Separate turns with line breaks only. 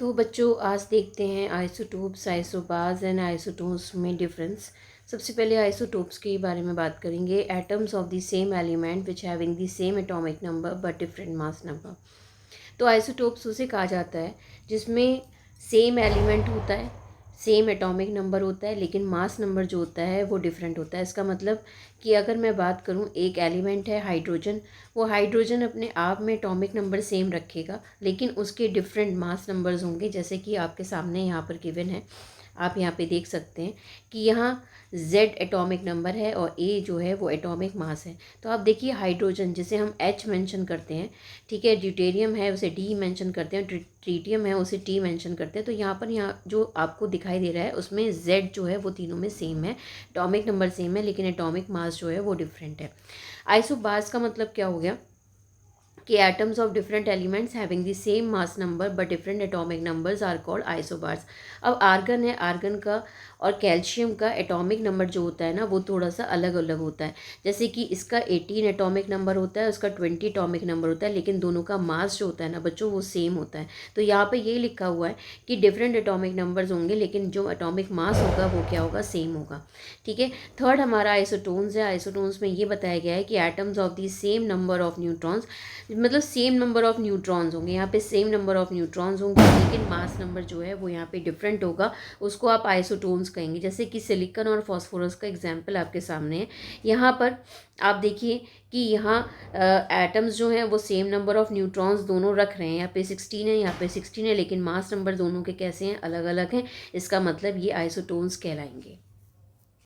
तो बच्चों आज देखते हैं आइसोटोप्स, आइसोबार्स एंड आइसोटोन्स में डिफरेंस। सबसे पहले आइसोटोप्स के बारे में बात करेंगे। Atoms of the same element which having the same atomic number but different mass number. तो आइसोटोप्स उसे कहा जाता है जिसमें सेम एलिमेंट होता है, सेम एटॉमिक नंबर होता है, लेकिन मास नंबर जो होता है वो डिफरेंट होता है। इसका मतलब कि अगर मैं बात करूं, एक एलिमेंट है हाइड्रोजन, वो हाइड्रोजन अपने आप में एटॉमिक नंबर सेम रखेगा, लेकिन उसके डिफरेंट मास नंबर्स होंगे। जैसे कि आपके सामने यहाँ पर गिवन है, आप यहाँ पे देख सकते हैं कि यहाँ Z एटॉमिक नंबर है और A जो है वो एटॉमिक मास है। तो आप देखिए हाइड्रोजन जिसे हम H मेंशन करते हैं, ठीक है, ड्यूटेरियम है उसे D मेंशन करते हैं, ट्रीटियम है उसे T मेंशन करते हैं। तो यहाँ जो आपको दिखाई दे रहा है उसमें Z जो है वो तीनों में सेम है, एटॉमिक नंबर सेम है, लेकिन एटॉमिक मास जो है वो डिफरेंट है। आइसोबार्स का मतलब क्या हो गया कि atoms of different elements having the same mass number but different atomic numbers are called isobars। अब आर्गन है, आर्गन का और कैल्शियम का एटॉमिक नंबर जो होता है ना वो थोड़ा सा अलग अलग होता है। जैसे कि इसका 18 एटॉमिक नंबर होता है, उसका 20 एटॉमिक नंबर होता है, लेकिन दोनों का मास जो होता है ना बच्चों वो सेम होता है। तो यहाँ पे ये लिखा हुआ है कि डिफरेंट एटॉमिक नंबर्स होंगे, लेकिन जो एटॉमिक मास होगा वो क्या होगा, सेम होगा। ठीक है। थर्ड हमारा आइसोटोन्स है। आइसोटोन्स में ये बताया गया है कि atoms of the same number of neutrons, मतलब सेम नंबर ऑफ न्यूट्रॉन्स होंगे, यहाँ पे सेम नंबर ऑफ न्यूट्रॉन्स होंगे, लेकिन मास नंबर जो है वो यहाँ पे डिफरेंट होगा, उसको आप आइसोटोन्स कहेंगे। जैसे कि सिलिकॉन और फॉस्फोरस का एग्जांपल आपके सामने है। यहाँ पर आप देखिए कि यहाँ एटम्स जो हैं वो सेम नंबर ऑफ न्यूट्रॉन्स दोनों रख रहे हैं, यहाँ पे 16 है, यहाँ पे 16 है, लेकिन मास नंबर दोनों के कैसे हैं, अलग अलग हैं। इसका मतलब ये आइसोटोन्स कहलाएंगे।